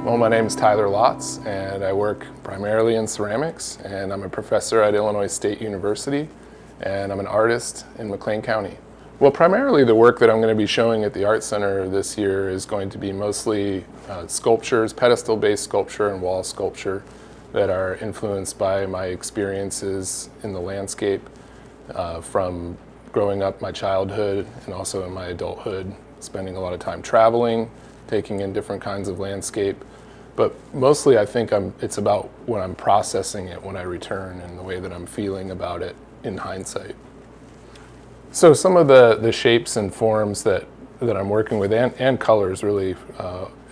Well, my name is Tyler Lotz, and I work primarily in ceramics, and I'm a professor at Illinois State University, and I'm an artist in McLean County. Well, primarily the work that I'm going to be showing at the Art Center this year is going to be mostly sculptures, pedestal-based sculpture and wall sculpture that are influenced by my experiences in the landscape from growing up, my childhood, and also in my adulthood, spending a lot of time traveling, taking in different kinds of landscape. But mostly I think it's about when I'm processing it when I return and the way that I'm feeling about it in hindsight. So some of the shapes and forms that I'm working with and colors really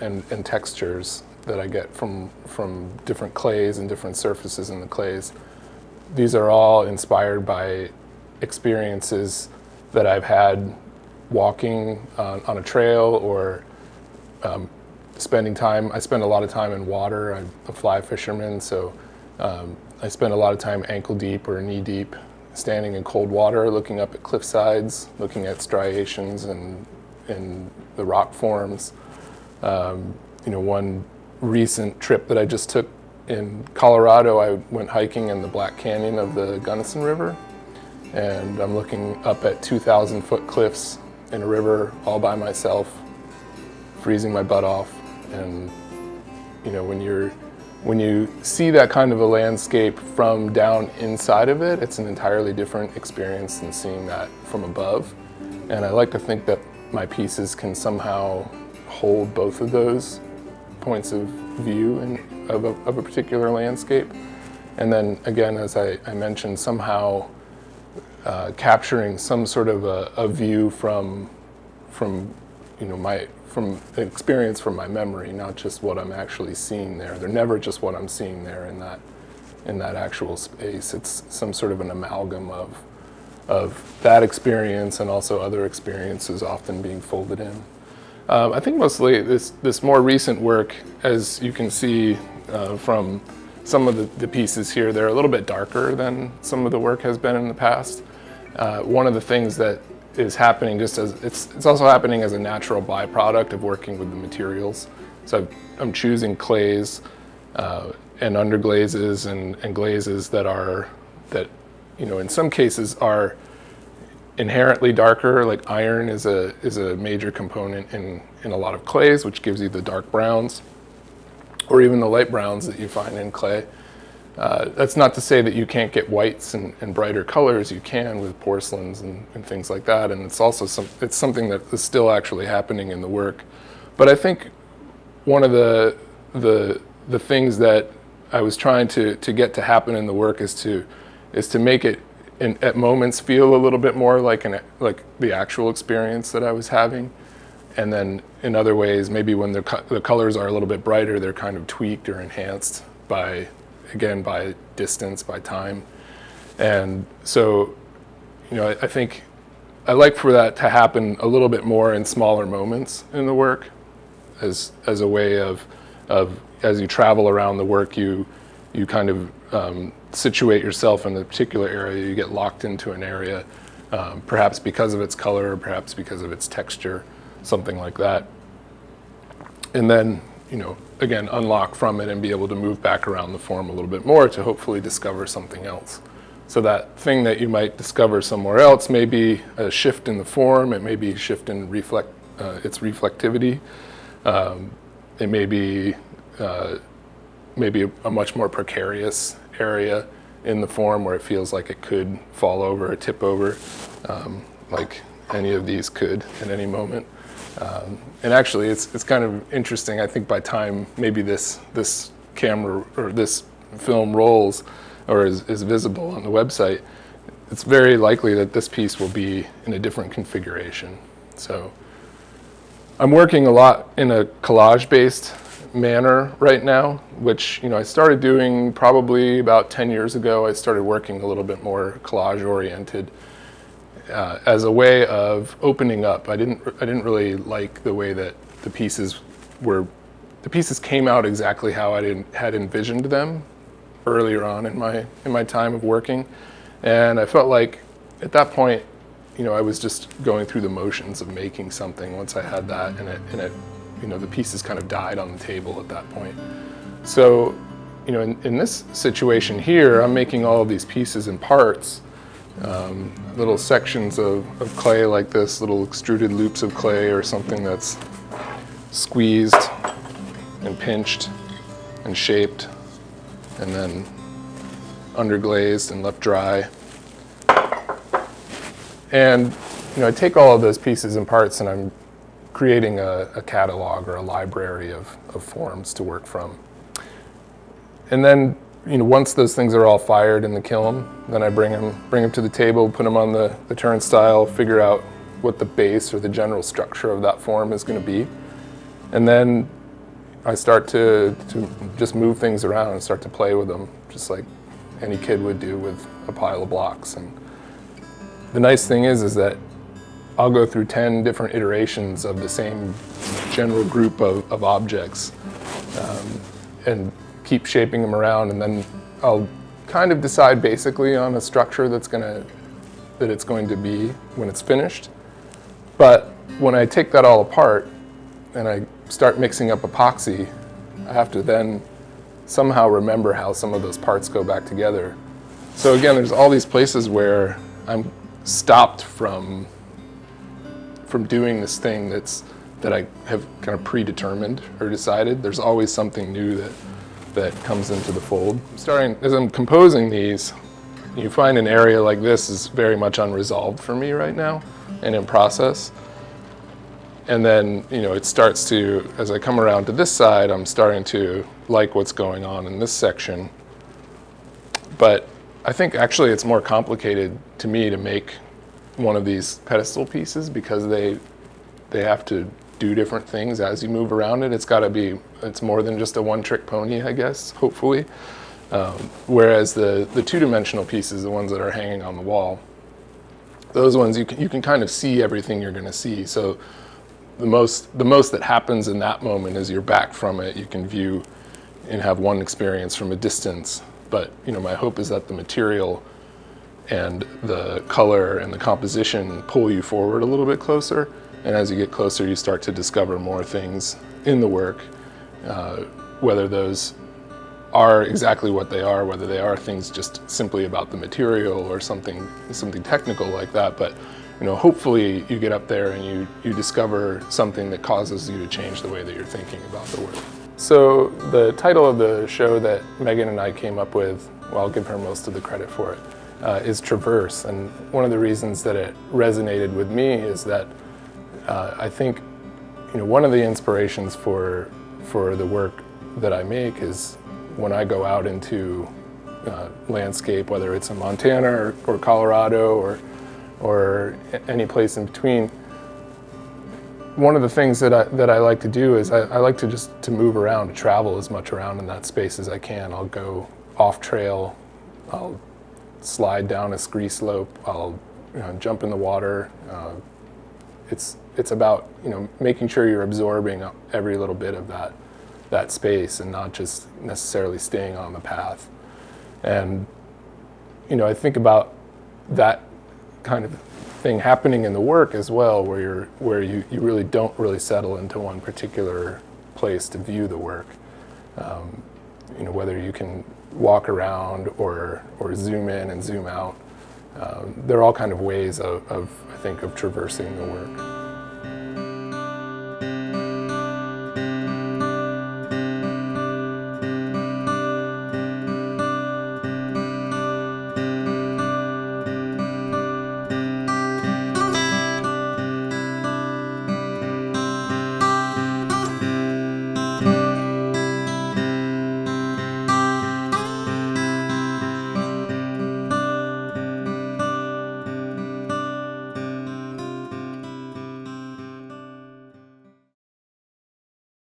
and textures that I get from different clays and different surfaces in the clays, these are all inspired by experiences that I've had walking on a trail or spending time. I spend a lot of time in water. I'm a fly fisherman, so I spend a lot of time ankle deep or knee deep, standing in cold water, looking up at cliff sides, looking at striations and in the rock forms. One recent trip that I just took in Colorado, I went hiking in the Black Canyon of the Gunnison River, and I'm looking up at 2,000-foot cliffs in a river all by myself, freezing my butt off. And when you see that kind of a landscape from down inside of it, it's an entirely different experience than seeing that from above. And I like to think that my pieces can somehow hold both of those points of view of a particular landscape. And then again, as I mentioned, somehow capturing some sort of a view from an experience from my memory, not just what I'm actually seeing there. They're never just what I'm seeing there in that actual space. It's some sort of an amalgam of that experience and also other experiences often being folded in. I think mostly this more recent work, as you can see from some of the pieces here, they're a little bit darker than some of the work has been in the past. One of the things that is happening just as it's also happening as a natural byproduct of working with the materials. So I'm choosing clays and underglazes and glazes that in some cases are inherently darker. Like iron is a major component in a lot of clays, which gives you the dark browns or even the light browns that you find in clay. That's not to say that you can't get whites and brighter colors. You can with porcelains and things like that. And it's also something that is still actually happening in the work. But I think one of the things that I was trying to get to happen in the work is to make it at moments feel a little bit more like the actual experience that I was having. And then in other ways, maybe when the colors are a little bit brighter, they're kind of tweaked or enhanced by distance, by time. And so, I think I like for that to happen a little bit more in smaller moments in the work as a way of as you travel around the work, you kind of situate yourself in a particular area. You get locked into an area, perhaps because of its color, perhaps because of its texture, something like that. And then, again, unlock from it and be able to move back around the form a little bit more to hopefully discover something else. So that thing that you might discover somewhere else may be a shift in the form, it may be a shift in its reflectivity, it may be maybe a much more precarious area in the form where it feels like it could fall over or tip over, like any of these could at any moment. And actually, it's kind of interesting. I think by time maybe this camera or this film rolls or is visible on the website, it's very likely that this piece will be in a different configuration. So I'm working a lot in a collage-based manner right now, which I started doing probably about 10 years ago. I started working a little bit more collage-oriented. As a way of opening up. I didn't really like the way that the pieces came out exactly how I had envisioned them earlier on in my time of working, and I felt like at that point, I was just going through the motions of making something once I had that, and the pieces kind of died on the table at that point. So, in this situation here, I'm making all of these pieces in parts, little sections of clay like this, little extruded loops of clay or something that's squeezed and pinched and shaped and then underglazed and left dry. And I take all of those pieces and parts and I'm creating a catalog or a library of forms to work from. And then, once those things are all fired in the kiln, then I bring them to the table, put them on the turnstile, figure out what the base or the general structure of that form is going to be. And then I start to just move things around and start to play with them, just like any kid would do with a pile of blocks. And the nice thing is that I'll go through 10 different iterations of the same general group of objects and keep shaping them around, and then I'll kind of decide basically on a structure that it's going to be when it's finished. But when I take that all apart and I start mixing up epoxy, I have to then somehow remember how some of those parts go back together. So again, there's all these places where I'm stopped from doing this thing that I have kind of predetermined or decided. There's always something new that comes into the fold. As I'm composing these, you find an area like this is very much unresolved for me right now and in process. And then, it starts to, as I come around to this side, I'm starting to like what's going on in this section. But I think actually it's more complicated to me to make one of these pedestal pieces because they have to do different things as you move around it. It's more than just a one-trick pony, I guess, hopefully. Whereas the two-dimensional pieces, the ones that are hanging on the wall, those ones you can kind of see everything you're going to see. So the most that happens in that moment is you're back from it. You can view and have one experience from a distance. But my hope is that the material and the color and the composition pull you forward a little bit closer. And as you get closer, you start to discover more things in the work, whether those are exactly what they are, whether they are things just simply about the material or something technical like that. But hopefully you get up there and you discover something that causes you to change the way that you're thinking about the work. So the title of the show that Megan and I came up with, well, I'll give her most of the credit for it, is Traverse. And one of the reasons that it resonated with me is that I think one of the inspirations for the work that I make is when I go out into landscape, whether it's in Montana or Colorado or any place in between. One of the things that I like to do is I like to move around, to travel as much around in that space as I can. I'll go off trail, I'll slide down a ski slope, I'll jump in the water. It's about making sure you're absorbing every little bit of that space and not just necessarily staying on the path. And I think about that kind of thing happening in the work as well, where you really don't really settle into one particular place to view the work. Whether you can walk around or zoom in and zoom out, they're all kind of ways of I think of traversing the work.